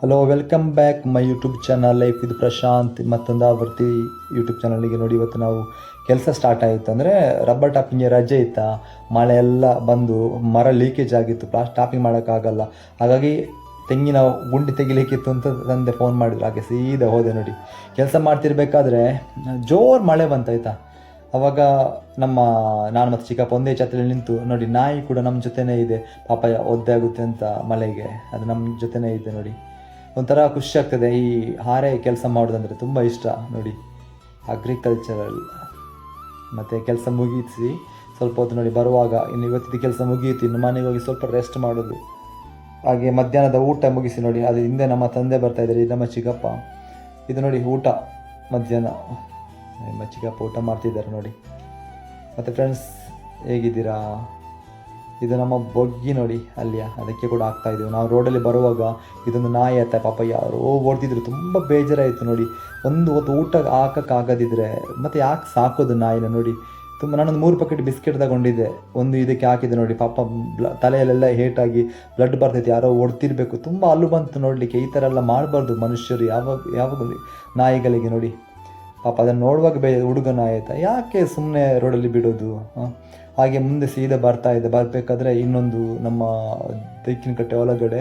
Hello, welcome back my YouTube channel life with Prashant. ಮತ್ತೊಂದು ಆವರ್ತಿ YouTube ಚಾನಲ್ಗೆ ನೋಡಿ. ಇವತ್ತು ನಾವು ಕೆಲಸ ಸ್ಟಾರ್ಟ್ ಆಯಿತು ಅಂದರೆ ರಬ್ಬರ್ ಟಾಪಿಂಗ್ಗೆ ರಜೆ ಇತ್ತಾ, ಮಳೆ ಎಲ್ಲ ಬಂದು ಮರ ಲೀಕೇಜ್ ಆಗಿತ್ತು, ಟಾಪಿಂಗ್ ಮಾಡೋಕ್ಕಾಗಲ್ಲ. ಹಾಗಾಗಿ ತೆಂಗಿನ ಗುಂಡಿ ತೆಗಿಲಿಕ್ಕಿತ್ತು ಅಂತ ತಂದೆ ಫೋನ್ ಮಾಡಿದ್ರು. ಹಾಗೆ ಸೀದಾ ಹೋದೆ ನೋಡಿ. ಕೆಲಸ ಮಾಡ್ತಿರ್ಬೇಕಾದ್ರೆ ಜೋರು ಮಳೆ ಬಂತಾಯ್ತಾ. ಅವಾಗ ನಾನು ಮತ್ತು ಚಿಕ್ಕಪ್ಪ ಒಂದೇ ಛತ್ರಿಯಲ್ಲಿ ನಿಂತು ನೋಡಿ. ನಾಯಿ ಕೂಡ ನಮ್ಮ ಜೊತೆನೇ ಇದೆ, ಪಾಪ ಒದ್ದೆ ಆಗುತ್ತೆ ಅಂತ ಮಳೆಗೆ, ಅದು ನಮ್ಮ ಜೊತೆನೇ ಇದೆ ನೋಡಿ. ಒಂಥರ ಖುಷಿ ಆಗ್ತದೆ. ಈ ಹಾರೆ ಕೆಲಸ ಮಾಡೋದಂದರೆ ತುಂಬ ಇಷ್ಟ ನೋಡಿ. ಅಗ್ರಿಕಲ್ಚರಲ್ ಮತ್ತು ಕೆಲಸ ಮುಗಿಸಿ ಸ್ವಲ್ಪ ಹೊತ್ತು ನೋಡಿ ಬರುವಾಗ, ಇನ್ನು ಇವತ್ತಿದ್ದು ಕೆಲಸ ಮುಗಿಯಿತು, ಇನ್ನು ಮನೆಗೆ ಹೋಗಿ ಸ್ವಲ್ಪ ರೆಸ್ಟ್ ಮಾಡೋದು. ಹಾಗೆ ಮಧ್ಯಾಹ್ನದ ಊಟ ಮುಗಿಸಿ ನೋಡಿ, ಅದು ಹಿಂದೆ ನಮ್ಮ ತಂದೆ ಬರ್ತಾಯಿದ್ದಾರೆ, ಇದು ನಮ್ಮ ಚಿಕ್ಕಪ್ಪ. ಇದು ನೋಡಿ ಊಟ ಮಧ್ಯಾಹ್ನ, ನಮ್ಮ ಚಿಕ್ಕಪ್ಪ ಊಟ ಮಾಡ್ತಿದ್ದಾರೆ ನೋಡಿ. ಮತ್ತು ಫ್ರೆಂಡ್ಸ್, ಹೇಗಿದ್ದೀರಾ? ಇದು ನಮ್ಮ ಬೊಗ್ಗಿ ನೋಡಿ ಅಲ್ಲಿಯ, ಅದಕ್ಕೆ ಕೂಡ ಆಗ್ತಾಯಿದ್ದೀವಿ. ನಾವು ರೋಡಲ್ಲಿ ಬರುವಾಗ ಇದೊಂದು ನಾಯಿ ಆಯ್ತಾ, ಪಾಪ ಯಾರೋ ಓಡ್ತಿದ್ರು, ತುಂಬ ಬೇಜಾರಾಯಿತು ನೋಡಿ. ಒಂದು ಹೊತ್ತು ಊಟ ಹಾಕೋಕ್ಕಾಗದಿದ್ರೆ ಮತ್ತು ಯಾಕೆ ಸಾಕೋದು ನಾಯಿನ ನೋಡಿ. ನಾನೊಂದು 3 ಪ್ಯಾಕೆಟ್ ಬಿಸ್ಕೆಟ್ ತಗೊಂಡಿದ್ದೆ, ಒಂದು ಇದಕ್ಕೆ ಹಾಕಿದೆ ನೋಡಿ. ಪಾಪ ತಲೆಯಲ್ಲೆಲ್ಲ ಹೇಟಾಗಿ ಬ್ಲಡ್ ಬರ್ತೈತೆ, ಯಾರೋ ಓಡ್ತಿರ್ಬೇಕು. ತುಂಬ ಅಲ್ಲು ಬಂತು ನೋಡಲಿಕ್ಕೆ. ಈ ಥರ ಎಲ್ಲ ಮಾಡಬಾರ್ದು ಮನುಷ್ಯರು, ಯಾವಾಗ ನಾಯಿಗಳಿಗೆ ನೋಡಿ. ಪಾಪ ಅದನ್ನು ನೋಡುವಾಗ ಹುಡುಗ ನಾಯಿ ಆಯಿತಾ, ಯಾಕೆ ಸುಮ್ಮನೆ ರೋಡಲ್ಲಿ ಬಿಡೋದು? ಹಾಗೆ ಮುಂದೆ ಸೀದಾ ಬರಬೇಕಾದ್ರೆ ಇನ್ನೊಂದು ನಮ್ಮ ದಿಕ್ಕಿನ ಕಟ್ಟೆ ಒಳಗಡೆ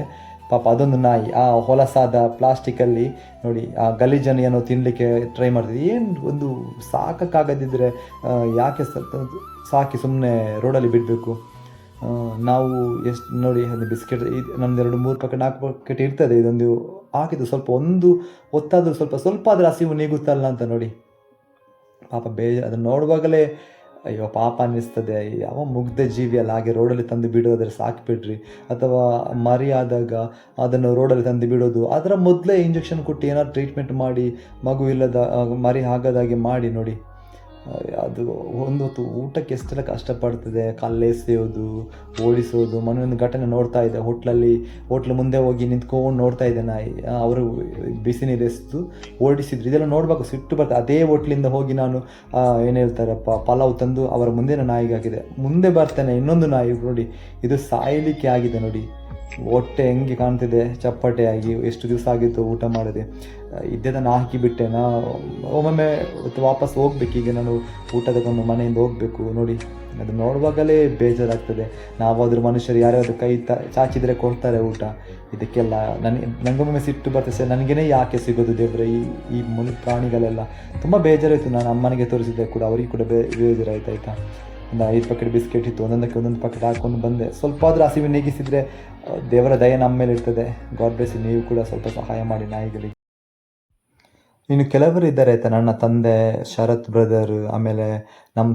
ಪಾಪ ಅದೊಂದು ನಾಯಿ ಆ ಹೊಲಸಾದ ಪ್ಲಾಸ್ಟಿಕ್ಕಲ್ಲಿ ನೋಡಿ ಆ ಗಲೀಜನ್ನು ಏನೋ ತಿನ್ನಲಿಕ್ಕೆ ಟ್ರೈ ಮಾಡ್ತಿದ್ದೆ. ಏನು ಒಂದು ಸಾಕೋಕ್ಕಾಗದಿದ್ದರೆ ಯಾಕೆ ಸಾಕಿ ಸುಮ್ಮನೆ ರೋಡಲ್ಲಿ ಬಿಡಬೇಕು? ನಾವು ಎಷ್ಟು ನೋಡಿ, ಅದು ಬಿಸ್ಕೆಟ್ ನಮ್ಮದು 2-3 ಪ್ಯಾಕೆಟ್ 4 ಪ್ಯಾಕೆಟ್ ಇರ್ತದೆ. ಇದೊಂದು ಹಾಕಿದ್ದು ಸ್ವಲ್ಪ ಒಂದು ಹೊತ್ತಾದರೂ ಸ್ವಲ್ಪ ಆದರೆ ಹಸಿವು ನೀಗುತ್ತಲ್ಲ ಅಂತ ನೋಡಿ. ಪಾಪ ಅದನ್ನು ನೋಡುವಾಗಲೇ ಅಯ್ಯೋ ಪಾಪ ಅನ್ನಿಸ್ತದೆ. ಯಾವ ಮುಗ್ಧ ಜೀವಿಯಲ್ಲ, ಹಾಗೆ ರೋಡಲ್ಲಿ ತಂದು ಬಿಡೋದ್ರೆ ಸಾಕಿಬಿಡ್ರಿ. ಅಥವಾ ಮರಿ ಆದಾಗ ಅದನ್ನು ರೋಡಲ್ಲಿ ತಂದು ಬಿಡೋದು, ಅದರ ಮೊದಲೇ ಇಂಜೆಕ್ಷನ್ ಕೊಟ್ಟು ಏನಾದ್ರು ಟ್ರೀಟ್ಮೆಂಟ್ ಮಾಡಿ ಮಗು ಇಲ್ಲದ ಮರಿ ಆಗದಾಗೆ ಮಾಡಿ ನೋಡಿ. ಅದು ಒಂದು ಹೊತ್ತು ಊಟಕ್ಕೆ ಎಷ್ಟೆಲ್ಲ ಕಷ್ಟಪಡ್ತದೆ. ಕಲ್ಲೆಸೆಯೋದು, ಓಡಿಸೋದು. ಮೊನ್ನೆ ಘಟನೆ ನೋಡ್ತಾ ಇದ್ದೆ, ಹೋಟ್ಲ್ ಮುಂದೆ ಹೋಗಿ ನಿಂತ್ಕೊಂಡು ನೋಡ್ತಾ ಇದ್ದೆ ನಾಯಿ. ಅವರು ಬಿಸಿ ನೀರು ಎಸೆದು ಓಡಿಸಿದ್ರು. ಇದೆಲ್ಲ ನೋಡುವಾಗ ಸಿಟ್ಟು ಬರ್ತದೆ. ಅದೇ ಹೋಟ್ಲಿಂದ ಹೋಗಿ ನಾನು ಏನು ಹೇಳ್ತಾರಪ್ಪ ಪಲಾವ್ ತಂದು ಅವರ ಮುಂದೆ ನಾಯಿಗೆ ಹಾಕಿದೆ. ಮುಂದೆ ಬರ್ತೇನೆ ಇನ್ನೊಂದು ನಾಯಿ ನೋಡಿ, ಇದು ಸಾಯಲಿಕ್ಕೆ ಆಗಿದೆ ನೋಡಿ. ಹೊಟ್ಟೆ ಹೆಂಗೆ ಕಾಣ್ತಿದೆ, ಚಪ್ಪಟೆಯಾಗಿ. ಎಷ್ಟು ದಿವಸ ಆಗಿತ್ತು ಊಟ ಮಾಡದೆ. ಇದ್ದದನ್ನು ಹಾಕಿಬಿಟ್ಟೆ. ಒಮ್ಮೊಮ್ಮೆ ವಾಪಸ್ ಹೋಗ್ಬೇಕು. ಈಗ ನಾನು ಊಟ ತಗೊಂಡು ಮನೆಯಿಂದ ಹೋಗಬೇಕು ನೋಡಿ. ಅದು ನೋಡುವಾಗಲೇ ಬೇಜಾರಾಗ್ತದೆ. ನಾವಾದರೂ ಮನುಷ್ಯರು ಯಾರ್ಯಾವುದು ಕೈ ಚಾಚಿದರೆ ಕೊಡ್ತಾರೆ ಊಟ. ಇದಕ್ಕೆಲ್ಲ ನನಗೊಮ್ಮೆ ಸಿಟ್ಟು ಬರ್ತದೆ. ನನಗೇ ಯಾಕೆ ಸಿಗೋದು ದೇವ್ರೆ ಈ ಪ್ರಾಣಿಗಳೆಲ್ಲ? ತುಂಬ ಬೇಜಾರಾಯಿತು. ನಾನು ಅಮ್ಮನಿಗೆ ತೋರಿಸಿದ್ದೆ ಕೂಡ, ಅವರಿಗೆ ಕೂಡ ಬೇಜಾರಾಯ್ತು ಆಯಿತಾ. ಒಂದು 5 ಪ್ಯಾಕೆಟ್ ಬಿಸ್ಕೆಟ್ ಇತ್ತು, ಒಂದೊಂದು ಪ್ಯಾಕೆಟ್ ಹಾಕ್ಕೊಂಡು ಬಂದೆ. ಸ್ವಲ್ಪ ಆದರೂ ಹಸಿವು ನೀಗಿಸಿದರೆ ದೇವರ ದಯೆ ನಮ್ಮ ಮೇಲೆ ಇರ್ತದೆ. God bless you. ನೀವು ಕೂಡ ಸ್ವಲ್ಪ ಸಹಾಯ ಮಾಡಿ ನಾಯಿಗಳಿಗೆ. ಇನ್ನು ಕೆಲವರು ಇದ್ದಾರೆ ಆಯಿತಾ, ನನ್ನ ತಂದೆ ಶರತ್ ಬ್ರದರ್, ಆಮೇಲೆ ನಮ್ಮ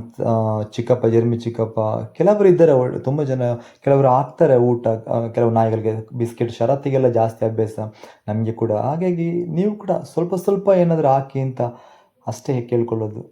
ಚಿಕ್ಕಪ್ಪ ಜರ್ಮಿ ಚಿಕ್ಕಪ್ಪ, ಕೆಲವರು ಇದ್ದಾರೆ ತುಂಬ ಜನ. ಕೆಲವರು ಹಾಕ್ತಾರೆ ಊಟ ಕೆಲವು ನಾಯಿಗಳಿಗೆ ಬಿಸ್ಕೆಟ್. ಶರತ್ತಿಗೆಲ್ಲ ಜಾಸ್ತಿ ಅಭ್ಯಾಸ, ನಮಗೆ ಕೂಡ. ಹಾಗಾಗಿ ನೀವು ಕೂಡ ಸ್ವಲ್ಪ ಏನಾದರೂ ಹಾಕಿ ಅಂತ ಅಷ್ಟೇ ಕೇಳ್ಕೊಳ್ಳೋದು.